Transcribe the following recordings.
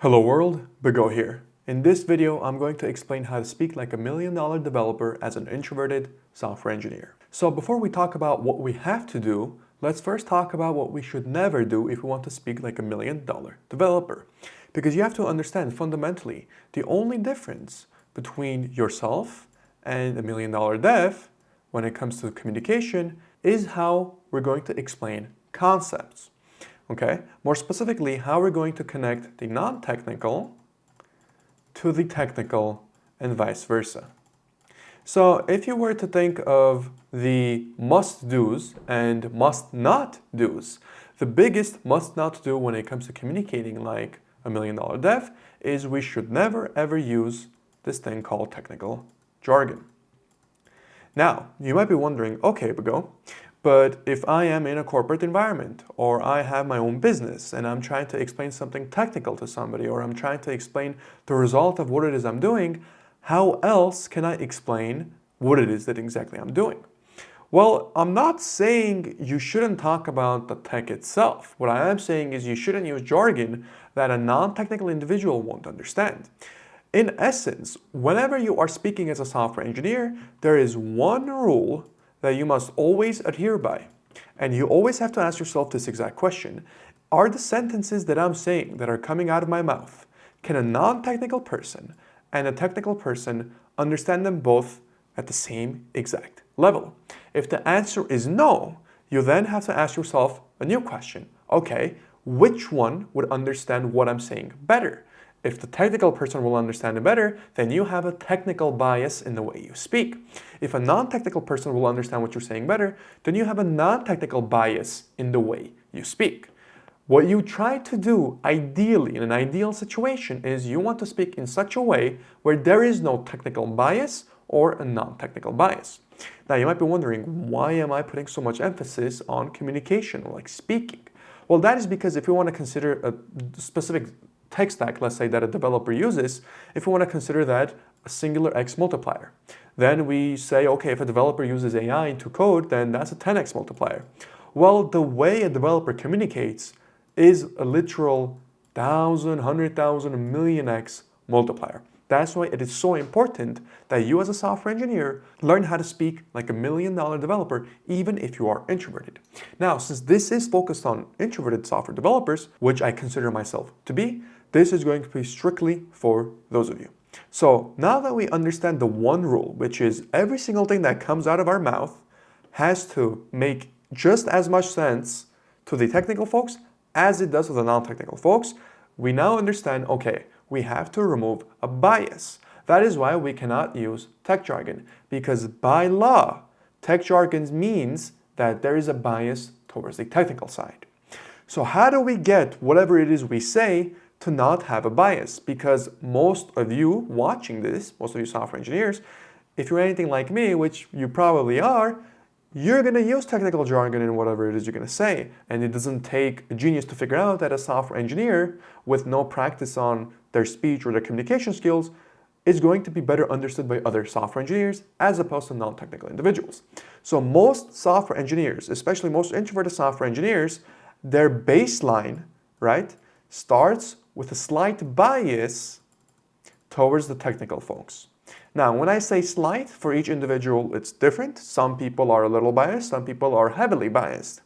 Hello world, Bigo here. In this video, I'm going to explain how to speak like $1 million developer as an introverted software engineer. So before we talk about what we have to do, let's first talk about what we should never do if we want to speak like $1 million developer. Because you have to understand fundamentally, the only difference between yourself and $1 million dev when it comes to communication is how we're going to explain concepts. Okay, more specifically, how we're going to connect the non-technical to the technical and vice versa. So if you were to think of the must-dos and must-not-dos, the biggest must-not-do when it comes to communicating like $1 million dev is we should never ever use this thing called technical jargon. Now, you might be wondering, okay, Bigo, but if I am in a corporate environment or I have my own business and I'm trying to explain something technical to somebody or I'm trying to explain the result of what it is I'm doing, how else can I explain what it is that exactly I'm doing? Well, I'm not saying you shouldn't talk about the tech itself. What I am saying is you shouldn't use jargon that a non-technical individual won't understand. In essence, whenever you are speaking as a software engineer, there is one rule that you must always adhere by. And you always have to ask yourself this exact question. Are the sentences that I'm saying that are coming out of my mouth, can a non-technical person and a technical person understand them both at the same exact level? If the answer is no, you then have to ask yourself a new question. Okay, which one would understand what I'm saying better? If the technical person will understand it better, then you have a technical bias in the way you speak. If a non-technical person will understand what you're saying better, then you have a non-technical bias in the way you speak. What you try to do, ideally, in an ideal situation, is you want to speak in such a way where there is no technical bias or a non-technical bias. Now, you might be wondering, why am I putting so much emphasis on communication, like speaking? Well, that is because if you want to consider a specific tech stack, let's say, that a developer uses, if we want to consider that a singular X multiplier, then we say, okay, if a developer uses AI to code, then that's a 10X multiplier. Well, the way a developer communicates is a literal 1,000, 100,000, 1,000,000 X multiplier. That's why it is so important that you as a software engineer learn how to speak like $1 million developer, even if you are introverted. Now, since this is focused on introverted software developers, which I consider myself to be, this is going to be strictly for those of you. So now that we understand the one rule, which is every single thing that comes out of our mouth has to make just as much sense to the technical folks as it does to the non-technical folks, we now understand, okay, we have to remove a bias. That is why we cannot use tech jargon, because by law, tech jargon means that there is a bias towards the technical side. So how do we get whatever it is we say to not have a bias? Because most of you watching this, most of you software engineers, if you're anything like me, which you probably are, you're going to use technical jargon in whatever it is you're going to say. And it doesn't take a genius to figure out that a software engineer with no practice on their speech or their communication skills is going to be better understood by other software engineers as opposed to non-technical individuals. So most software engineers, especially most introverted software engineers, their baseline, right, starts with a slight bias towards the technical folks. Now, when I say slight, for each individual, it's different. Some people are a little biased, some people are heavily biased.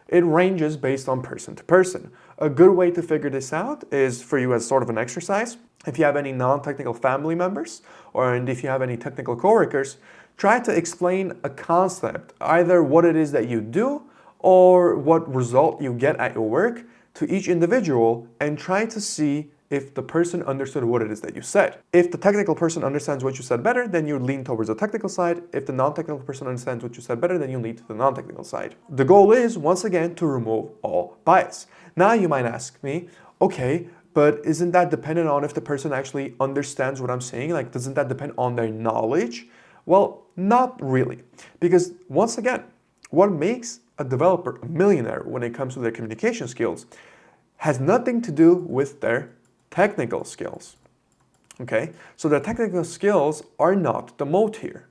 It ranges based on person to person. A good way to figure this out is for you as sort of an exercise. If you have any non-technical family members, or if you have any technical coworkers, try to explain a concept, either what it is that you do or what result you get at your work to each individual, and try to see if the person understood what it is that you said. If the technical person understands what you said better, then you lean towards the technical side. If the non-technical person understands what you said better, then you lean to the non-technical side. The goal is, once again, to remove all bias. Now you might ask me, okay, but isn't that dependent on if the person actually understands what I'm saying? Like, doesn't that depend on their knowledge? Well, not really. Because once again, what makes a developer a millionaire when it comes to their communication skills has nothing to do with their technical skills. Okay? So their technical skills are not the moat here.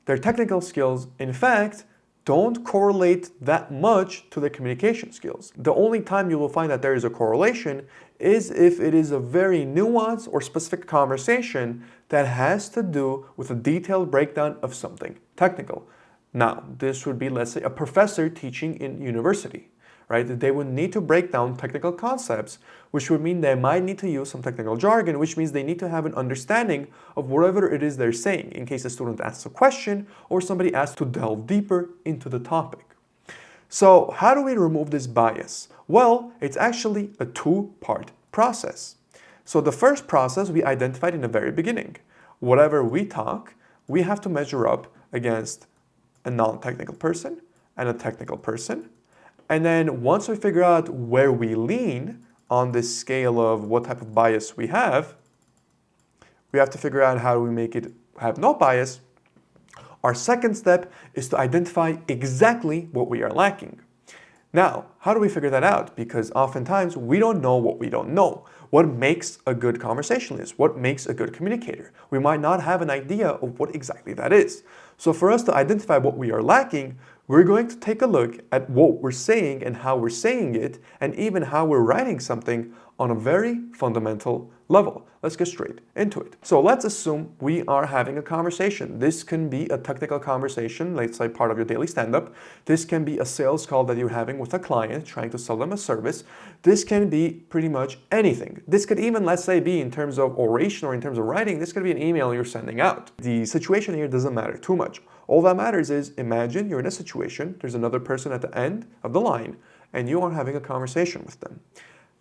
Their technical skills, in fact, don't correlate that much to their communication skills. The only time you will find that there is a correlation is if it is a very nuanced or specific conversation that has to do with a detailed breakdown of something technical. Now, this would be, let's say, a professor teaching in university, right? They would need to break down technical concepts, which would mean they might need to use some technical jargon, which means they need to have an understanding of whatever it is they're saying in case a student asks a question or somebody asks to delve deeper into the topic. So how do we remove this bias? Well, it's actually a two-part process. So the first process we identified in the very beginning. Whatever we talk, we have to measure up against a non-technical person and a technical person. And then once we figure out where we lean on this scale of what type of bias we have to figure out how do we make it have no bias. Our second step is to identify exactly what we are lacking. Now, how do we figure that out? Because oftentimes we don't know what we don't know. What makes a good conversationalist? What makes a good communicator? We might not have an idea of what exactly that is. So for us to identify what we are lacking, we're going to take a look at what we're saying and how we're saying it, and even how we're writing something on a very fundamental level. Let's get straight into it. So let's assume we are having a conversation. This can be a technical conversation, let's say part of your daily stand-up. This can be a sales call that you're having with a client, trying to sell them a service. This can be pretty much anything. This could even, let's say, be in terms of oration or in terms of writing. This could be an email you're sending out. The situation here doesn't matter too much. All that matters is, imagine you're in a situation, there's another person at the end of the line, and you are having a conversation with them.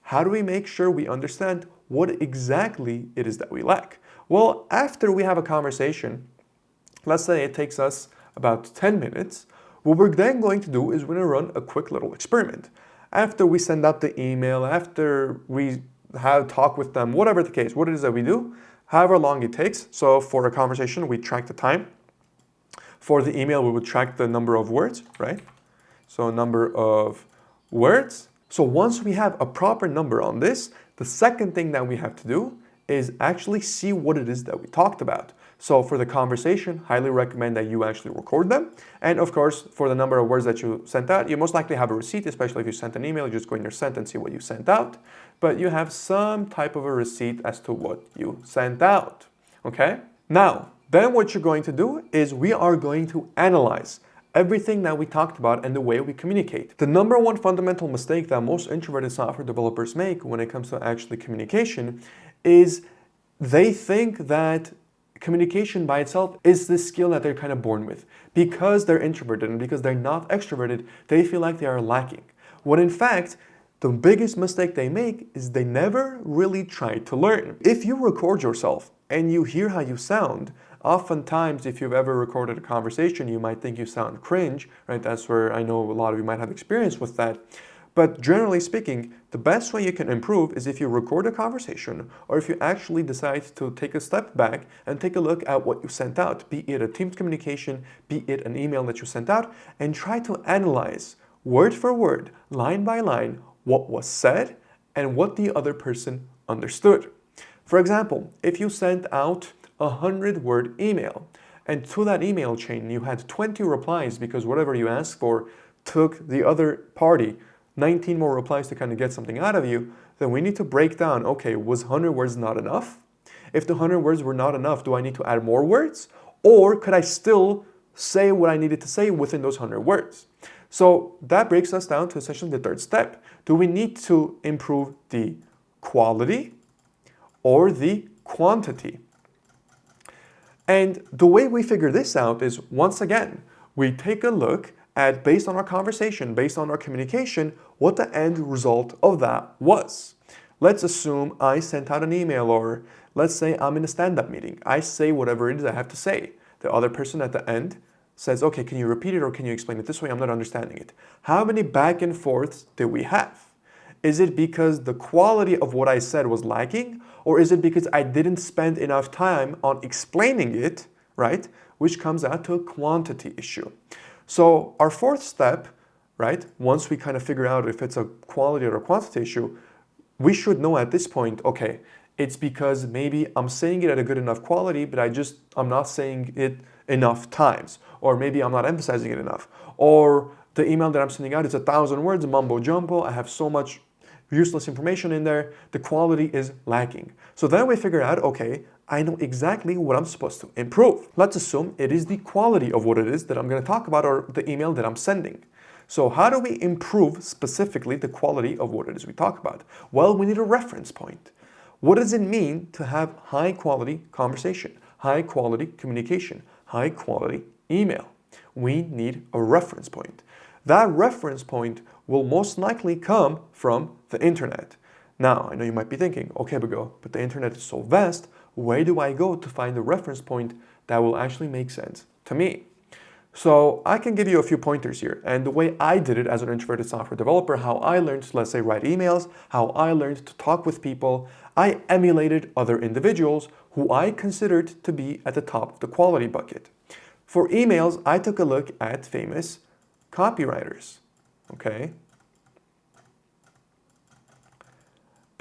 How do we make sure we understand what exactly it is that we lack? Well, after we have a conversation, let's say it takes us about 10 minutes, what we're then going to do is we're going to run a quick little experiment. After we send out the email, after we have talk with them, whatever the case, what it is that we do, however long it takes. So for a conversation, we track the time. For the email, we would track the number of words, right? So number of words. So once we have a proper number on this, the second thing that we have to do is actually see what it is that we talked about. So for the conversation, highly recommend that you actually record them. And of course, for the number of words that you sent out, you most likely have a receipt, especially if you sent an email, you just go in your sent and see what you sent out. But you have some type of a receipt as to what you sent out, okay? Now, then what you're going to do is we are going to analyze everything that we talked about and the way we communicate. The number one fundamental mistake that most introverted software developers make when it comes to actually communication is they think that communication by itself is this skill that they're kind of born with. Because they're introverted and because they're not extroverted, they feel like they are lacking. When in fact, the biggest mistake they make is they never really try to learn. If you record yourself and you hear how you sound, oftentimes, if you've ever recorded a conversation, you might think you sound cringe, right? That's where I know a lot of you might have experience with that. But generally speaking, the best way you can improve is if you record a conversation or if you actually decide to take a step back and take a look at what you sent out, be it a Teams communication, be it an email that you sent out, and try to analyze word for word, line by line, what was said and what the other person understood. For example, if you sent out a 100-word email, and to that email chain you had 20 replies because whatever you asked for took the other party 19 more replies to kind of get something out of you, then we need to break down, okay, was 100 words not enough? If the 100 words were not enough, do I need to add more words? Or could I still say what I needed to say within those 100 words? So that breaks us down to essentially the third step. Do we need to improve the quality or the quantity? And the way we figure this out is, once again, we take a look at, based on our conversation, based on our communication, what the end result of that was. Let's assume I sent out an email, or let's say I'm in a stand-up meeting. I say whatever it is I have to say. The other person at the end says, okay, can you repeat it or can you explain it this way? I'm not understanding it. How many back and forths did we have? Is it because the quality of what I said was lacking? Or is it because I didn't spend enough time on explaining it, right? Which comes out to a quantity issue. So our fourth step, right? Once we kind of figure out if it's a quality or a quantity issue, we should know at this point, okay, it's because maybe I'm saying it at a good enough quality, but I'm not saying it enough times. Or maybe I'm not emphasizing it enough. Or the email that I'm sending out is 1,000 words, mumbo jumbo. I have so much useless information in there, the quality is lacking. So then we figure out, okay, I know exactly what I'm supposed to improve. Let's assume it is the quality of what it is that I'm going to talk about, or the email that I'm sending. So how do we improve specifically the quality of what it is we talk about? Well, we need a reference point. What does it mean to have high quality conversation, high quality communication, high quality email? We need a reference point. That reference point will most likely come from the internet. Now, I know you might be thinking, okay, but the internet is so vast, where do I go to find a reference point that will actually make sense to me? So I can give you a few pointers here. And the way I did it as an introverted software developer, how I learned to, let's say, write emails, how I learned to talk with people, I emulated other individuals who I considered to be at the top of the quality bucket. For emails, I took a look at famous copywriters, okay?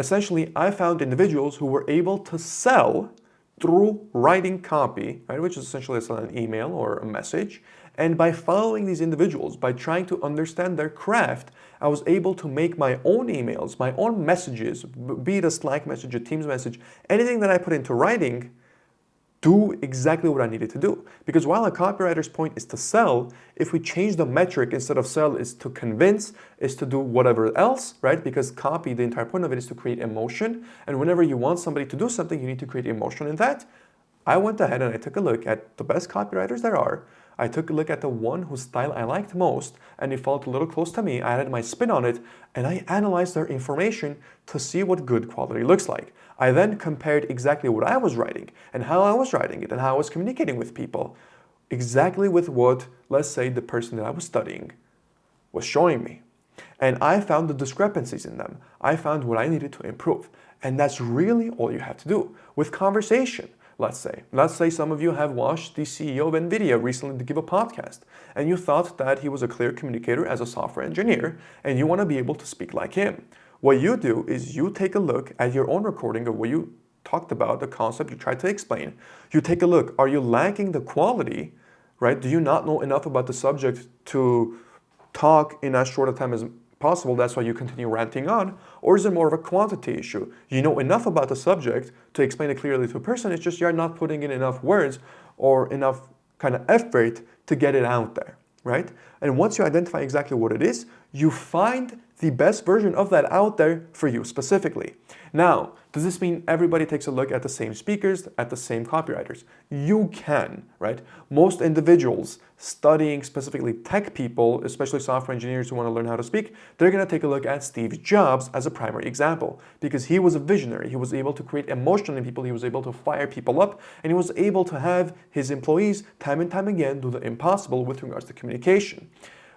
Essentially, I found individuals who were able to sell through writing copy, right, which is essentially an email or a message. And by following these individuals, by trying to understand their craft, I was able to make my own emails, my own messages, be it a Slack message, a Teams message, anything that I put into writing, do exactly what I needed to do. Because while a copywriter's point is to sell, if we change the metric, instead of sell is to convince, is to do whatever else, right? Because copy, the entire point of it is to create emotion. And whenever you want somebody to do something, you need to create emotion in that. I went ahead and I took a look at the best copywriters there are. I took a look at the one whose style I liked most, and it felt a little close to me. I added my spin on it, and I analyzed their information to see what good quality looks like. I then compared exactly what I was writing, and how I was writing it, and how I was communicating with people, exactly with what, let's say, the person that I was studying was showing me. And I found the discrepancies in them. I found what I needed to improve. And that's really all you have to do. With conversation, let's say some of you have watched the CEO of NVIDIA recently to give a podcast, and you thought that he was a clear communicator as a software engineer, and you want to be able to speak like him. What you do is you take a look at your own recording of what you talked about, the concept you tried to explain. You take a look, are you lacking the quality, right? Do you not know enough about the subject to talk in as short a time as possible, that's why you continue ranting on? Or is it more of a quantity issue? You know enough about the subject to explain it clearly to a person, it's just you're not putting in enough words or enough kind of effort to get it out there, right? And once you identify exactly what it is, you find the best version of that out there for you specifically. Now, does this mean everybody takes a look at the same speakers, at the same copywriters? You can, right? Most individuals studying specifically tech people, especially software engineers who want to learn how to speak, they're going to take a look at Steve Jobs as a primary example, because he was a visionary. He was able to create emotion in people. He was able to fire people up, and he was able to have his employees time and time again do the impossible with regards to communication.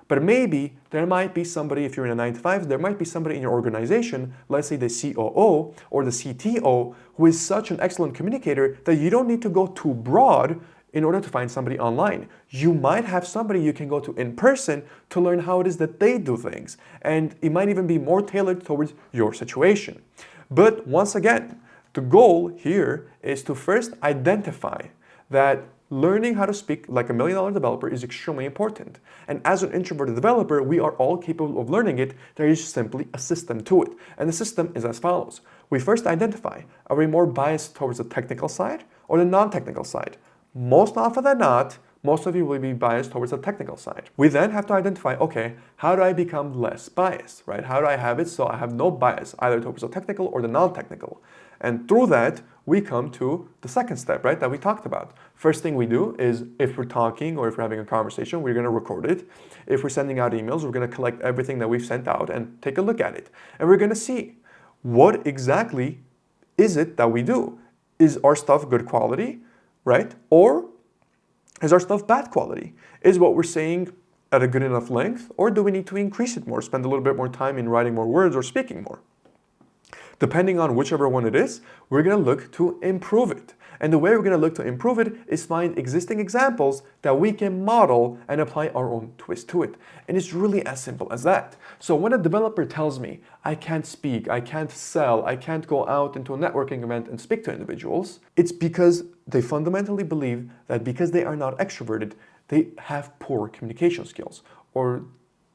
But maybe there might be somebody, if you're in a 9-to-5, there might be somebody in your organization, let's say the COO or the CTO, who is such an excellent communicator that you don't need to go too broad in order to find somebody online. You might have somebody you can go to in person to learn how it is that they do things. And it might even be more tailored towards your situation. But once again, the goal here is to first identify that learning how to speak like $1 million developer is extremely important. And as an introverted developer, we are all capable of learning it. There is simply a system to it. And the system is as follows. We first identify, are we more biased towards the technical side or the non-technical side? Most often than not, most of you will be biased towards the technical side. We then have to identify, okay, how do I become less biased, right? How do I have it so I have no bias either towards the technical or the non-technical? And through that, we come to the second step, right, that we talked about. First thing we do is if we're talking or if we're having a conversation, we're going to record it. If we're sending out emails, we're going to collect everything that we've sent out and take a look at it. And we're going to see what exactly is it that we do. Is our stuff good quality, right? Or is our stuff bad quality? Is what we're saying at a good enough length, or do we need to increase it more, spend a little bit more time in writing more words or speaking more? Depending on whichever one it is, we're going to look to improve it. And the way we're going to look to improve it is find existing examples that we can model and apply our own twist to it. And it's really as simple as that. So when a developer tells me, I can't speak, I can't sell, I can't go out into a networking event and speak to individuals, it's because they fundamentally believe that because they are not extroverted, they have poor communication skills, or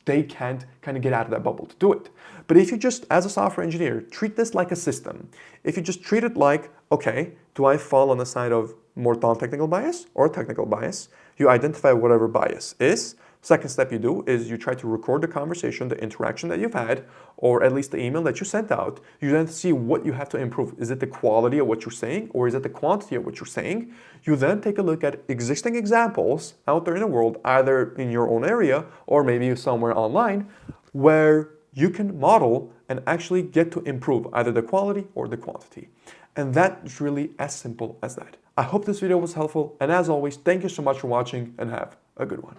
they can't kind of get out of that bubble to do it. But if you just, as a software engineer, treat this like a system, if you just treat it like, okay, do I fall on the side of more non-technical bias or technical bias? You identify whatever bias is. Second step you do is you try to record the conversation, the interaction that you've had, or at least the email that you sent out. You then see what you have to improve. Is it the quality of what you're saying, or is it the quantity of what you're saying? You then take a look at existing examples out there in the world, either in your own area or maybe somewhere online, where you can model and actually get to improve either the quality or the quantity. And that is really as simple as that. I hope this video was helpful, and as always, thank you so much for watching and have a good one.